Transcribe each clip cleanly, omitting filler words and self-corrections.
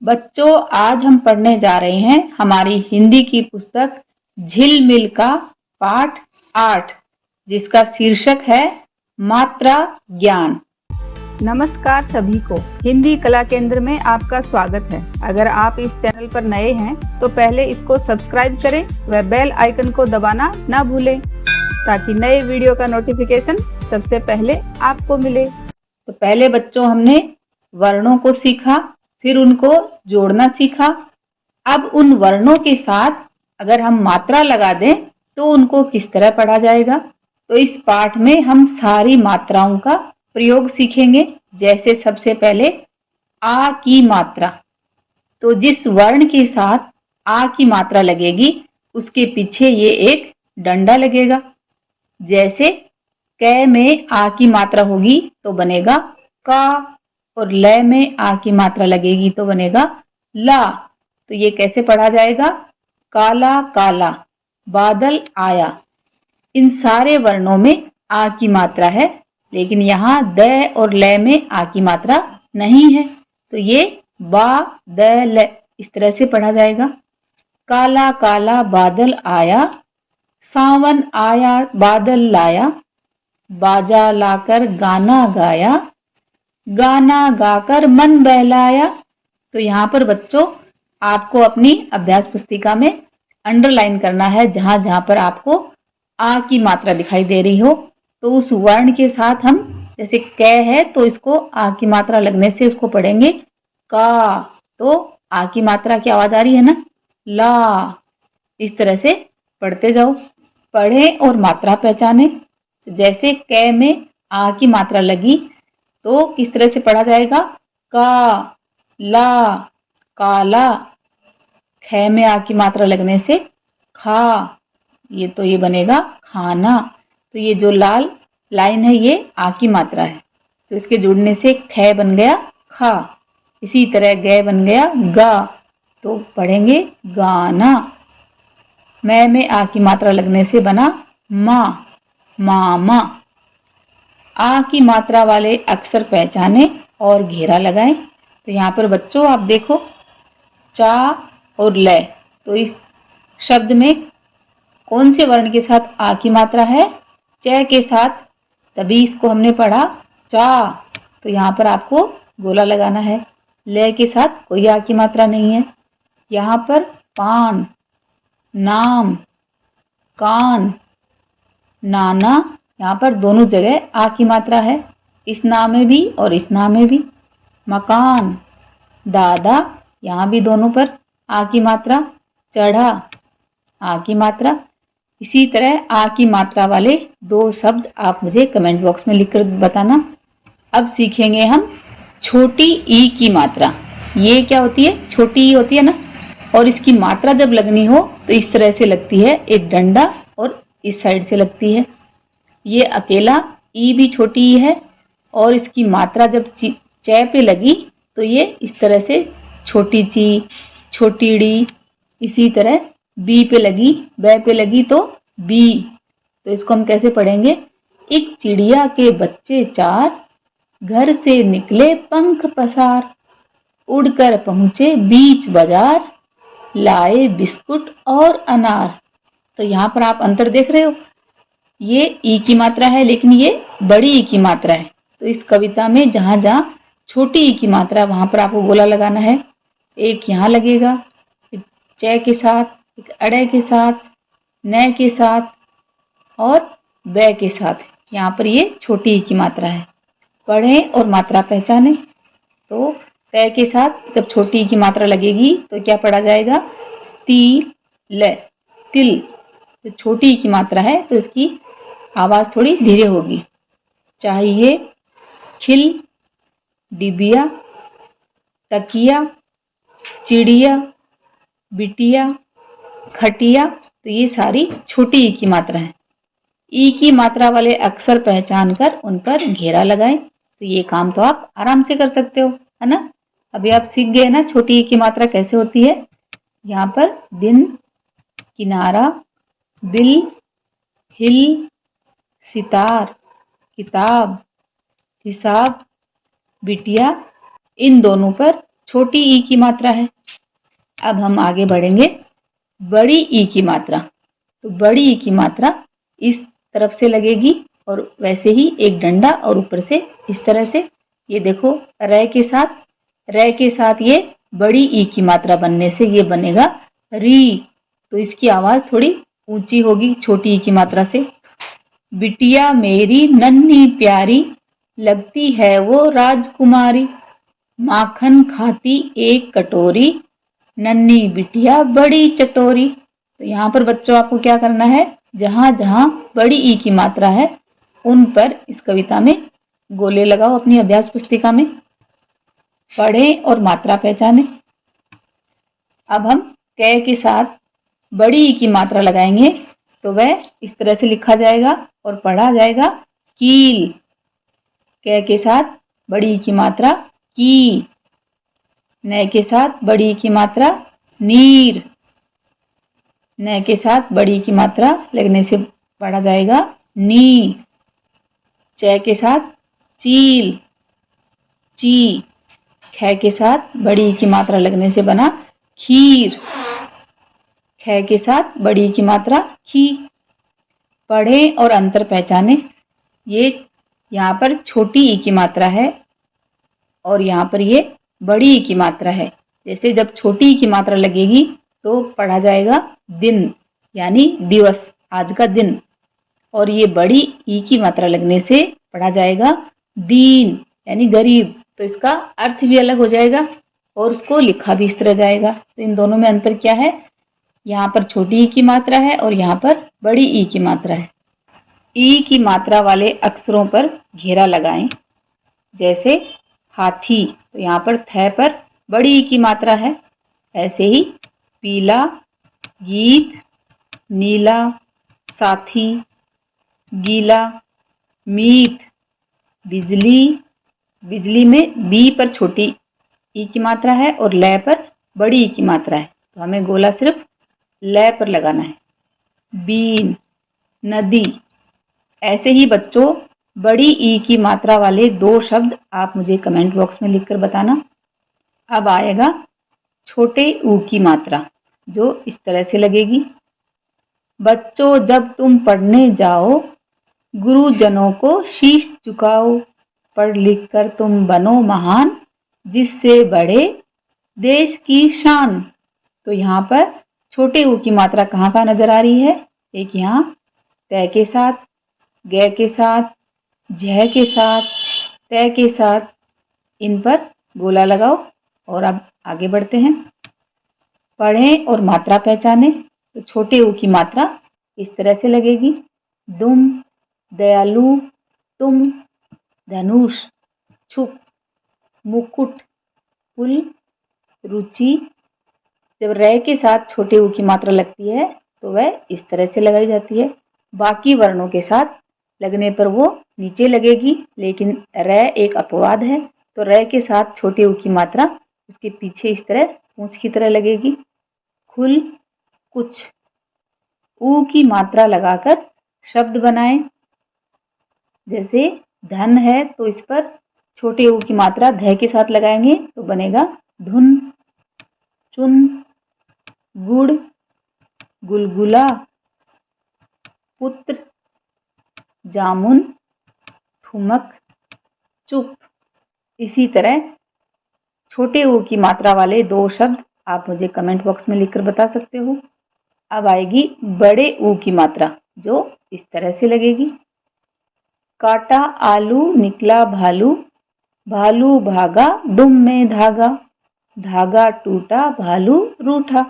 बच्चों, आज हम पढ़ने जा रहे हैं हमारी हिंदी की पुस्तक झिलमिल का पाठ 8, जिसका शीर्षक है मात्रा ज्ञान। नमस्कार सभी को, हिंदी कला केंद्र में आपका स्वागत है। अगर आप इस चैनल पर नए हैं तो पहले इसको सब्सक्राइब करें व बेल आइकन को दबाना ना भूलें ताकि नए वीडियो का नोटिफिकेशन सबसे पहले आपको मिले। तो पहले बच्चों हमने वर्णों को सीखा, फिर उनको जोड़ना सीखा। अब उन वर्णों के साथ अगर हम मात्रा लगा दें तो उनको किस तरह पढ़ा जाएगा। तो इस पाठ में हम सारी मात्राओं का प्रयोग सीखेंगे। जैसे सबसे पहले आ की मात्रा, तो जिस वर्ण के साथ आ की मात्रा लगेगी उसके पीछे ये एक डंडा लगेगा। जैसे क में आ की मात्रा होगी तो बनेगा का, और ल में आ की मात्रा लगेगी तो बनेगा ला। तो ये कैसे पढ़ा जाएगा? काला काला, बादल आया। इन सारे वर्णों में आ की मात्रा है, लेकिन यहाँ द और ल में आ की मात्रा नहीं है, तो ये बा द ल इस तरह से पढ़ा जाएगा। काला काला बादल आया, सावन आया बादल लाया, बाजा लाकर गाना गाया, गाना गाकर मन बहलाया। तो यहाँ पर बच्चों आपको अपनी अभ्यास पुस्तिका में अंडरलाइन करना है, जहां जहां पर आपको आ की मात्रा दिखाई दे रही हो तो उस वर्ण के साथ हम, जैसे क है तो इसको आ की मात्रा लगने से उसको पढ़ेंगे का, तो आ की मात्रा की आवाज आ रही है ना, ला। इस तरह से पढ़ते जाओ। पढ़ें और मात्रा पहचाने। जैसे क में आ की मात्रा लगी तो किस तरह से पढ़ा जाएगा? का, ला, काला। ख में आ की मात्रा लगने से खा, ये बनेगा खाना। तो ये जो लाल लाइन है ये आ की मात्रा है, तो इसके जुड़ने से ख बन गया खा। इसी तरह ग बन गया गा, तो पढ़ेंगे गाना। मैं में आ की मात्रा लगने से बना माँ, मामा। आ की मात्रा वाले अक्षर पहचाने और घेरा लगाएं। तो यहाँ पर बच्चों आप देखो चा और ल, तो इस शब्द में कौन से वर्ण के साथ आ की मात्रा है? च के साथ, तभी इसको हमने पढ़ा चा। तो यहाँ पर आपको गोला लगाना है। ल के साथ कोई आ की मात्रा नहीं है। यहाँ पर पान, नाम, कान, नाना, यहाँ पर दोनों जगह आ की मात्रा है, इस ना में भी और इस ना में भी। मकान, दादा, यहाँ भी दोनों पर आ की मात्रा। चढ़ा, आ की मात्रा। इसी तरह आ की मात्रा वाले दो शब्द आप मुझे कमेंट बॉक्स में लिखकर बताना। अब सीखेंगे हम छोटी ई की मात्रा। ये क्या होती है? छोटी ई होती है ना, और इसकी मात्रा जब लगनी हो तो इस तरह से लगती है, एक डंडा और इस साइड से लगती है। ये अकेला ई भी छोटी ई है, और इसकी मात्रा जब च पे लगी तो ये इस तरह से छोटी ची, छोटी डी। इसी तरह बी पे लगी, ब पे लगी तो बी। तो इसको हम कैसे पढ़ेंगे? एक चिड़िया के बच्चे चार, घर से निकले पंख पसार, उड़कर पहुंचे बीच बाजार, लाए बिस्कुट और अनार। तो यहाँ पर आप अंतर देख रहे हो, ये ई की मात्रा है लेकिन ये बड़ी ई की मात्रा है। तो इस कविता में जहां जहां छोटी ई की मात्रा वहां पर आपको गोला लगाना है। एक यहाँ लगेगा, एक च के साथ, एक अड़े के साथ, न के साथ और ब के साथ। यहाँ पर ये छोटी ई की मात्रा है। पढ़ें और मात्रा पहचाने। तो त के साथ जब छोटी ई की मात्रा लगेगी तो क्या पढ़ा जाएगा? ती ल, तिल। तो छोटी ई की मात्रा है तो इसकी आवाज थोड़ी धीरे होगी। चाहिए, खिल, डिबिया, तकिया, चिड़िया, बिटिया, खटिया। तो ये सारी छोटी ई की मात्रा है। ई की मात्रा वाले अक्षर पहचान कर उन पर घेरा लगाएं। तो ये काम तो आप आराम से कर सकते हो, है ना। अभी आप सीख गए ना छोटी ई की मात्रा कैसे होती है। यहाँ पर दिन, किनारा, बिल, हिल, सितार, किताब, हिसाब, बिटिया, इन दोनों पर छोटी ई की मात्रा है। अब हम आगे बढ़ेंगे बड़ी ई की मात्रा। तो बड़ी ई की मात्रा इस तरफ से लगेगी और वैसे ही एक डंडा और ऊपर से इस तरह से। ये देखो रे के साथ ये बड़ी ई की मात्रा बनने से ये बनेगा री। तो इसकी आवाज थोड़ी ऊंची होगी छोटी ई की मात्रा से। बिटिया मेरी नन्ही प्यारी, लगती है वो राजकुमारी, माखन खाती एक कटोरी, नन्ही बिटिया बड़ी चटोरी। तो यहाँ पर बच्चों आपको क्या करना है, जहां जहां बड़ी ई की मात्रा है उन पर इस कविता में गोले लगाओ अपनी अभ्यास पुस्तिका में। पढ़ें और मात्रा पहचानें। अब हम कै के साथ बड़ी ई की मात्रा लगाएंगे तो वह इस तरह से लिखा जाएगा और पढ़ा जाएगा कील। कै के साथ बड़ी ई की मात्रा की। नै के साथ बड़ी ई की मात्रा नीर। नै के साथ बड़ी ई की मात्रा लगने से पढ़ा जाएगा नी। च के साथ चील ची। ख के साथ बड़ी ई की मात्रा लगने से बना खीर। ख के साथ बड़ी ई की मात्रा खी। पढ़ें और अंतर पहचानें। ये यहाँ पर छोटी ई की मात्रा है और यहाँ पर ये बड़ी ई की मात्रा है। जैसे जब छोटी ई की मात्रा लगेगी तो पढ़ा जाएगा दिन यानी दिवस, आज का दिन। और ये बड़ी ई की मात्रा लगने से पढ़ा जाएगा दीन यानी गरीब। तो इसका अर्थ भी अलग हो जाएगा और उसको लिखा भी इस तरह जाएगा। तो इन दोनों में अंतर क्या है, यहाँ पर छोटी ई की मात्रा है और यहाँ पर बड़ी ई की मात्रा है। ई की मात्रा वाले अक्षरों पर घेरा लगाएं। जैसे हाथी, तो यहाँ पर थ पर बड़ी ई की मात्रा है। ऐसे ही पीला, गीत, नीला, साथी, गीला, मीत, बिजली। बिजली में बी पर छोटी ई की मात्रा है और लै पर बड़ी ई की मात्रा है। तो हमें गोला सिर्फ लै पर लगाना है। बीन, नदी। ऐसे ही बच्चों बड़ी ई की मात्रा वाले दो शब्द आप मुझे कमेंट बॉक्स में लिखकर बताना। अब आएगा छोटे ऊ की मात्रा जो इस तरह से लगेगी। बच्चों जब तुम पढ़ने जाओ, गुरुजनों को शीश झुकाओ, पढ़ लिख कर तुम बनो महान, जिससे बढ़े देश की शान। तो यहाँ पर छोटे ऊ की मात्रा कहाँ कहाँ नजर आ रही है, एक यहाँ तय के साथ, गे के साथ, झ के साथ, तय के साथ, इन पर गोला लगाओ और अब आगे बढ़ते हैं। पढ़ें और मात्रा पहचानें। तो छोटे ऊ की मात्रा इस तरह से लगेगी। दुम, दयालु, तुम, धनुष, छुप, मुकुट, फूल, रुचि। जब रै के साथ छोटे ऊ की मात्रा लगती है तो वह इस तरह से लगाई जाती है। बाकी वर्णों के साथ लगने पर वो नीचे लगेगी, लेकिन रै एक अपवाद है। तो रै के साथ छोटे ऊ की मात्रा उसके पीछे इस तरह पूंछ की तरह लगेगी। खुल, कुछ। ऊ की मात्रा लगाकर शब्द बनाएं। जैसे धन है तो इस पर छोटे ऊ की मात्रा ध के साथ लगाएंगे तो बनेगा धुन। चुन, गुड़, गुलगुला, पुत्र, जामुन, ठुमक, चुप। इसी तरह छोटे ऊ की मात्रा वाले दो शब्द आप मुझे कमेंट बॉक्स में लिखकर बता सकते हो। अब आएगी बड़े ऊ की मात्रा जो इस तरह से लगेगी। काटा आलू निकला भालू, भालू भागा दुम में धागा, धागा टूटा भालू रूठा,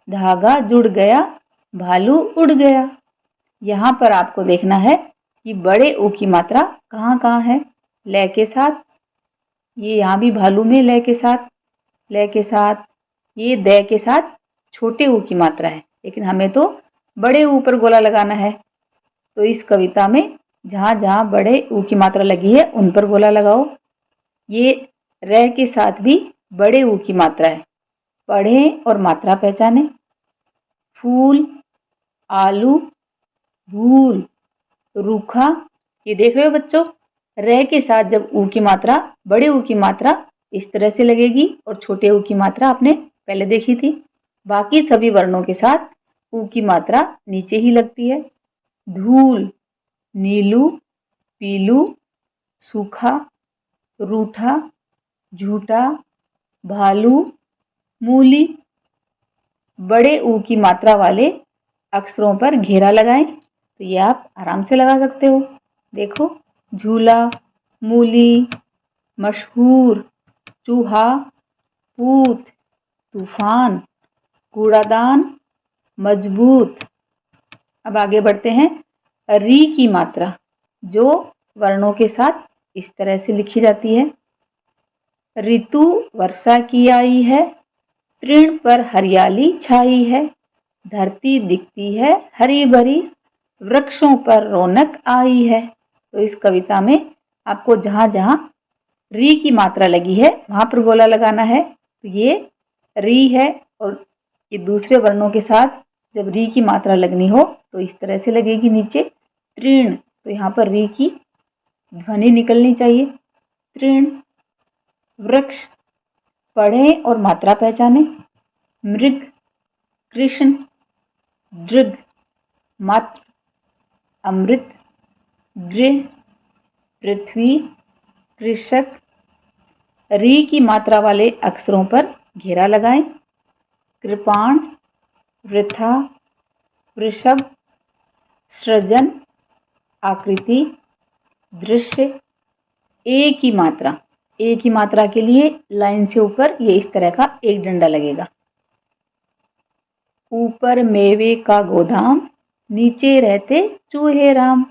धागा जुड़ गया भालू उड़ गया। यहाँ पर आपको देखना है कि बड़े ऊ की मात्रा कहाँ कहाँ है। लै के साथ, ये यहाँ भी भालू में लै के साथ, लै के साथ, ये दै के साथ छोटे ऊ की मात्रा है, लेकिन हमें तो बड़े ऊ पर गोला लगाना है। तो इस कविता में जहाँ जहाँ बड़े ऊ की मात्रा लगी है उन पर गोला लगाओ। ये रै के साथ भी बड़े ऊ की मात्रा है। पढ़ें और मात्रा पहचानें। फूल, आलू, भूल, रूखा। ये देख रहे हो बच्चों, रै के साथ जब ऊ की मात्रा बड़े ऊ की मात्रा इस तरह से लगेगी और छोटे ऊ की मात्रा आपने पहले देखी थी। बाकी सभी वर्णों के साथ ऊ की मात्रा नीचे ही लगती है। धूल, नीलू, पीलू, सूखा, रूठा, झूठा, भालू, मूली। बड़े ऊ की मात्रा वाले अक्षरों पर घेरा लगाएं तो ये आप आराम से लगा सकते हो। देखो, झूला, मूली, मशहूर, चूहा, पूत, तूफान, कूड़ादान, मजबूत। अब आगे बढ़ते हैं। री की मात्रा जो वर्णों के साथ इस तरह से लिखी जाती है। ऋतु वर्षा की आई है, तृण पर हरियाली छाई है, धरती दिखती है हरी भरी, वृक्षों पर रौनक आई है। तो इस कविता में आपको जहां जहां री की मात्रा लगी है वहां पर गोला लगाना है। तो ये री है और ये दूसरे वर्णों के साथ जब री की मात्रा लगनी हो तो इस तरह से लगेगी नीचे। तृण, तो यहाँ पर री की ध्वनि निकलनी चाहिए। तृण। वृक्ष, पढ़ें और मात्रा पहचानें। मृग, कृष्ण, दृग, मात्र, अमृत, गृह, पृथ्वी, कृषक। री की मात्रा वाले अक्षरों पर घेरा लगाएं। कृपाण, वृथा, वृषभ, सृजन, आकृति, दृश्य। ए की मात्रा, ए की मात्रा के लिए लाइन से ऊपर ये इस तरह का एक डंडा लगेगा। ऊपर मेवे का गोदाम, नीचे रहते चूहे राम,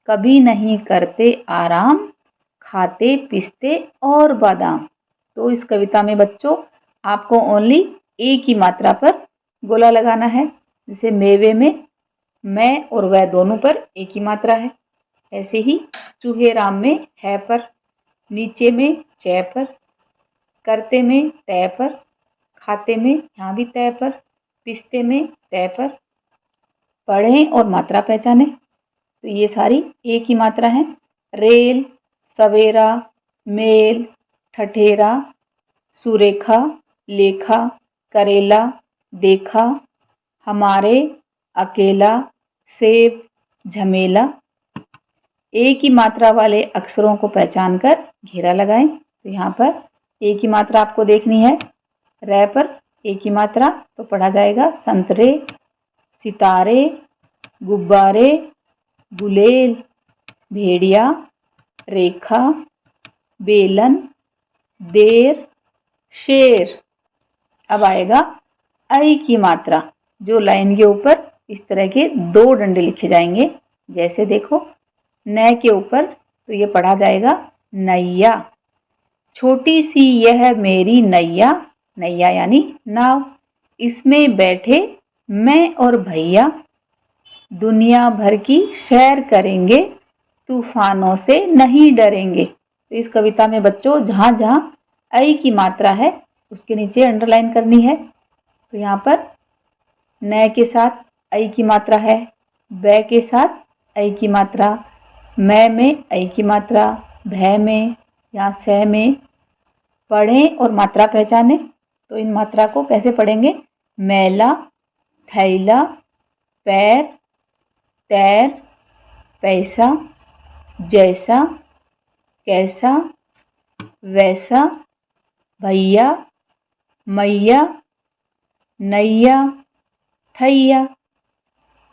कभी नहीं करते आराम, खाते पिस्ते और बादाम। तो इस कविता में बच्चों आपको ओनली ए की मात्रा पर गोला लगाना है। जैसे मेवे में मैं और वह दोनों पर ए की मात्रा है, ऐसे ही चूहे राम में है पर, नीचे में च पर, करते में तय पर, खाते में यहाँ भी तय पर, पिस्ते में तय पर। पढ़ें और मात्रा पहचानें तो ये सारी ए की मात्रा है। रेल, सवेरा, मेल, ठठेरा, सुरेखा, लेखा, करेला, देखा, हमारे, अकेला, सेब, झमेला। ए की मात्रा वाले अक्षरों को पहचान कर घेरा लगाएं। तो यहाँ पर ए की मात्रा आपको देखनी है। रै पर ए की मात्रा तो पढ़ा जाएगा संतरे, सितारे, गुब्बारे, गुलेल, भेड़िया, रेखा, बेलन, देर, शेर। अब आएगा ऐ की मात्रा जो लाइन के ऊपर इस तरह के दो डंडे लिखे जाएंगे। जैसे देखो, न के ऊपर तो ये पढ़ा जाएगा नैया। छोटी सी यह मेरी नैया, नैया यानी नाव, इसमें बैठे मैं और भैया, दुनिया भर की सैर करेंगे, तूफानों से नहीं डरेंगे। तो इस कविता में बच्चों जहां जहां ऐ की मात्रा है उसके नीचे अंडरलाइन करनी है। तो यहाँ पर न के साथ ऐ की मात्रा है, बै के साथ ऐ की मात्रा, मैं में ऐ की मात्रा, भय में या सह में। पढ़ें और मात्रा पहचानें तो इन मात्रा को कैसे पढ़ेंगे। मैला, थैला, पैर, तैर, पैसा, जैसा, कैसा, वैसा, भैया, मैया, नैया, थैया।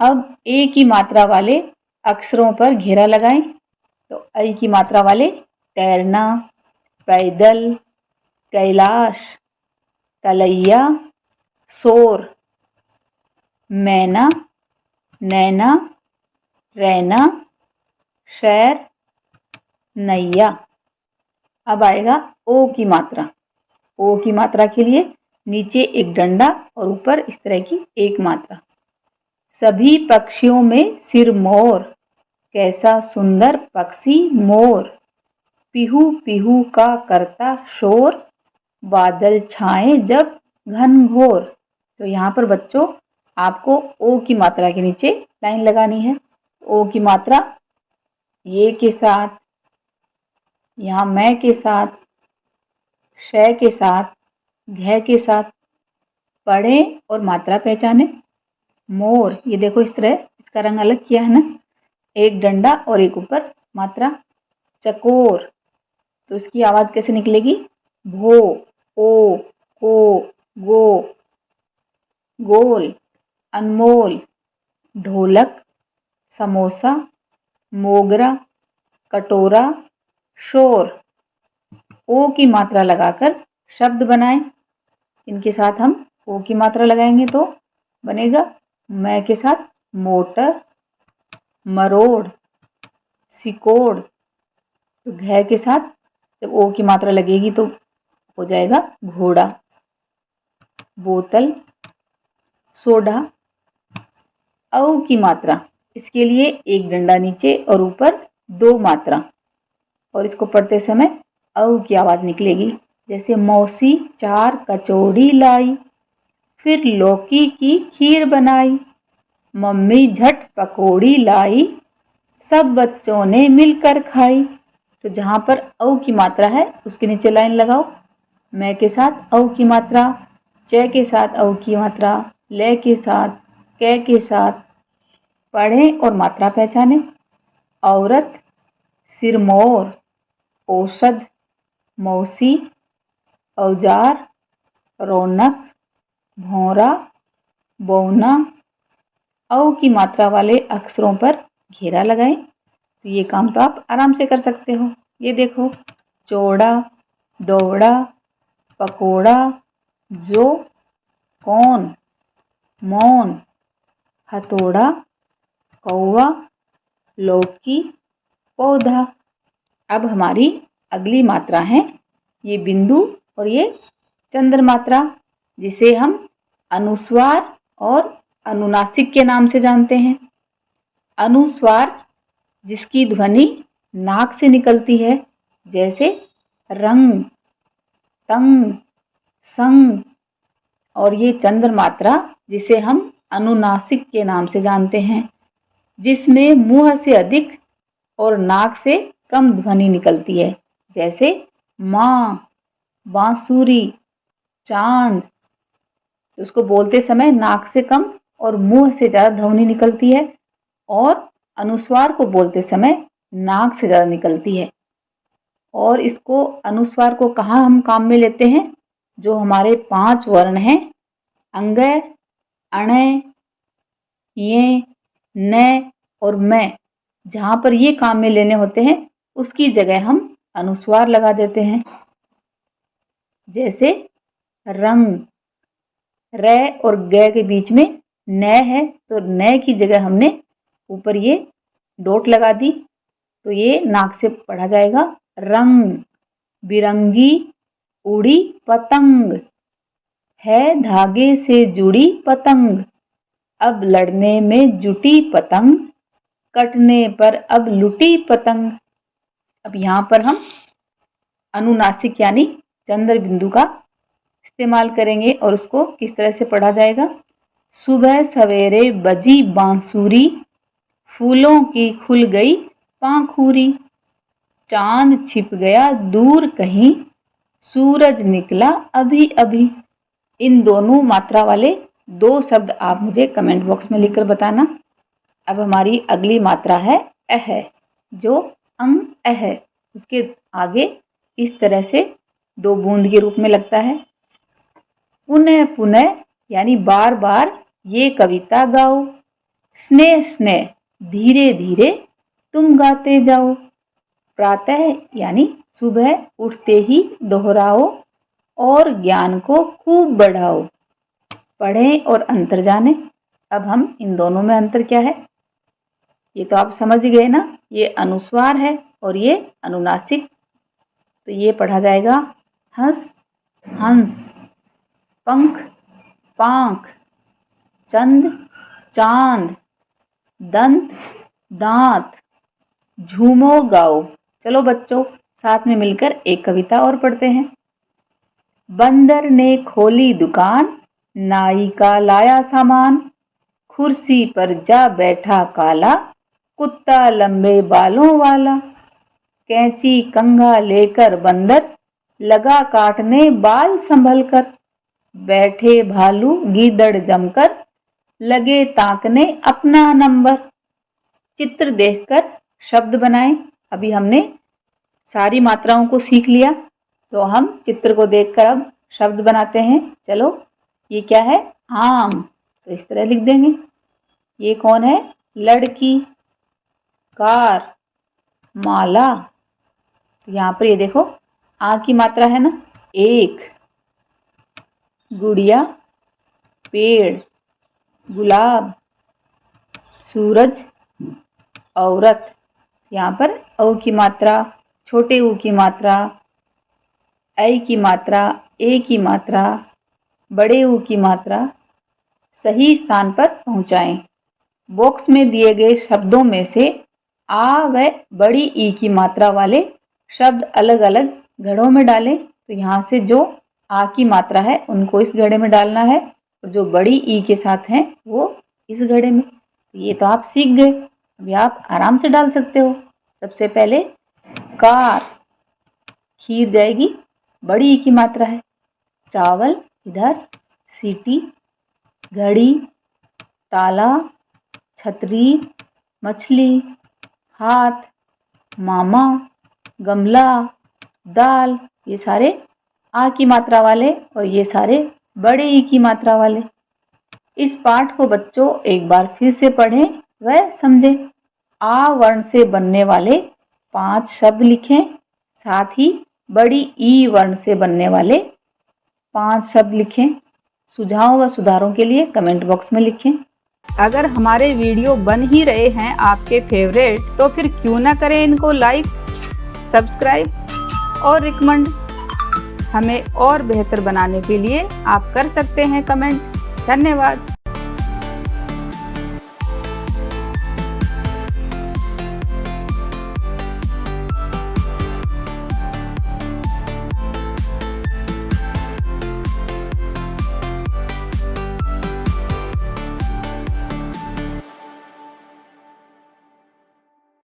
अब ए की मात्रा वाले अक्षरों पर घेरा लगाएं। तो ऐ की मात्रा वाले तैरना, पैदल, कैलाश, तलैया, शोर, मैना, नैना, रैना, शैर, नैया। अब आएगा ओ की मात्रा। ओ की मात्रा के लिए नीचे एक डंडा और ऊपर इस तरह की एक मात्रा। सभी पक्षियों में सिर मोर, कैसा सुंदर पक्षी मोर, पिहू पिहू का करता शोर, बादल छाए जब घनघोर। तो यहाँ पर बच्चों आपको ओ की मात्रा के नीचे लाइन लगानी है। ओ की मात्रा ये के साथ, यहाँ मैं के साथ, श के साथ, घ के साथ पढ़ें और मात्रा पहचाने। मोर, ये देखो इस तरह इसका रंग अलग किया है ना, एक डंडा और एक ऊपर मात्रा। चकोर, तो इसकी आवाज कैसे निकलेगी? भो, ओ, को, गो। गोल, अनमोल। ढोलक, समोसा, मोगरा, कटोरा, शोर। ओ की मात्रा लगाकर शब्द बनाएं। इनके साथ हम ओ की मात्रा लगाएंगे तो बनेगा मैं के साथ मोटर, मरोड़, सिकोड़। तो घ के साथ जब ओ की मात्रा लगेगी तो हो जाएगा घोड़ा। बोतल, सोडा। औ की मात्रा, इसके लिए एक डंडा नीचे और ऊपर 2 मात्रा, और इसको पढ़ते समय औ की आवाज निकलेगी। जैसे मौसी 4 कचौड़ी लाई, फिर लौकी की खीर बनाई, मम्मी झट पकौड़ी लाई, सब बच्चों ने मिलकर खाई। तो जहां पर औ की मात्रा है उसके नीचे लाइन लगाओ। मैं के साथ औ की मात्रा, च के साथ औ की मात्रा, ल के साथ, क के साथ। पढ़ें और मात्रा पहचाने। औरत, सिरमौर, औषध, मौसी, औजार, रौनक, भौरा, बौना। औ की मात्रा वाले अक्षरों पर घेरा लगाएं। तो ये काम तो आप आराम से कर सकते हो। ये देखो, चौड़ा, दौड़ा, पकोड़ा, जो, कौन, मौन, हथौड़ा, कौवा, लौकी, पौधा। अब हमारी अगली मात्रा है ये बिंदु और ये चंद्र मात्रा, जिसे हम अनुस्वार और अनुनासिक के नाम से जानते हैं। अनुस्वार जिसकी ध्वनि नाक से निकलती है, जैसे रंग, तंग, संग। और ये चंद्र मात्रा जिसे हम अनुनासिक के नाम से जानते हैं, जिसमें मुंह से अधिक और नाक से कम ध्वनि निकलती है, जैसे माँ, बांसुरी, चांद। तो उसको बोलते समय नाक से कम और मुंह से ज्यादा ध्वनि निकलती है, और अनुस्वार को बोलते समय नाक से ज्यादा निकलती है। और इसको अनुस्वार को कहाँ हम काम में लेते हैं? जो हमारे 5 वर्ण हैं, अंग, अण, ये, न और मैं, जहां पर ये काम में लेने होते हैं उसकी जगह हम अनुस्वार लगा देते हैं। जैसे रंग, र और ग के बीच में न है, तो न की जगह हमने ऊपर ये डॉट लगा दी, तो ये नाक से पढ़ा जाएगा रंग। बिरंगी उड़ी पतंग, है धागे से जुड़ी पतंग, अब लड़ने में जुटी पतंग, कटने पर अब लुटी पतंग। अब यहाँ पर हम अनुनासिक यानी चंद्र बिंदु का इस्तेमाल करेंगे और उसको किस तरह से पढ़ा जाएगा। सुबह सवेरे बजी बांसुरी, फूलों की खुल गई पाखुरी, चांद छिप गया दूर कहीं, सूरज निकला अभी अभी। इन दोनों मात्रा वाले 2 शब्द आप मुझे कमेंट बॉक्स में लिखकर बताना। अब हमारी अगली मात्रा है अह, जो अंग अह, उसके आगे इस तरह से 2 बूंद के रूप में लगता है। पुनः पुनः यानी बार बार ये कविता गाओ, स्नेह स्नेह धीरे धीरे तुम गाते जाओ। प्रातः यानी सुबह उठते ही दोहराओ और ज्ञान को खूब बढ़ाओ। पढ़ें और अंतर जानें। अब हम इन दोनों में अंतर क्या है ये तो आप समझ गए ना। ये अनुस्वार है और ये अनुनासिक। तो ये पढ़ा जाएगा हंस, हंस, पंख, पांख, चंद, चांद, दंत, दांत, झूमो गाओ। चलो बच्चों, साथ में मिलकर एक कविता और पढ़ते हैं। बंदर ने खोली दुकान, नाई का लाया सामान, कुर्सी पर जा बैठा काला, कुत्ता लंबे बालों वाला। कैंची कंघा लेकर बंदर, लगा काटने बाल संभल कर, बैठे भालू गीदड़ जमकर, लगे ताकने अपना नंबर। चित्र देखकर शब्द बनाएं। अभी हमने सारी मात्राओं को सीख लिया, तो हम चित्र को देखकर अब शब्द बनाते हैं। चलो, ये क्या है? आम, तो इस तरह लिख देंगे। ये कौन है? लड़की। कार, माला, तो यहाँ पर ये देखो आ की मात्रा है ना, एक। गुड़िया, पेड़, गुलाब, सूरज, औरत, यहाँ पर औ की मात्रा, छोटे ऊ की मात्रा, ऐ की मात्रा, ए की मात्रा, बड़े ऊ की मात्रा सही स्थान पर पहुंचाएं। बॉक्स में दिए गए शब्दों में से आ व बड़ी ई की मात्रा वाले शब्द अलग अलग घड़ों में डालें। तो यहाँ से जो आ की मात्रा है उनको इस घड़े में डालना है, और जो बड़ी ई के साथ हैं वो इस घड़े में। ये तो आप सीख गए, अभी आप आराम से डाल सकते हो। सबसे पहले कार, खीर जाएगी, बड़ी ई की मात्रा है। चावल इधर, सीटी, घड़ी, ताला, छतरी, मछली, हाथ, मामा, गमला, दाल, ये सारे आ की मात्रा वाले और ये सारे बड़े ई की मात्रा वाले। इस पाठ को बच्चों एक बार फिर से पढ़ें व समझें। आ वर्ण से बनने वाले 5 शब्द लिखें, साथ ही बड़ी ई वर्ण से बनने वाले 5 शब्द लिखें। सुझाव व सुधारों के लिए कमेंट बॉक्स में लिखें। अगर हमारे वीडियो बन ही रहे हैं आपके फेवरेट, तो फिर क्यों ना करें इनको लाइक, सब्सक्राइब और रिकमेंड। हमें और बेहतर बनाने के लिए आप कर सकते हैं कमेंट। धन्यवाद।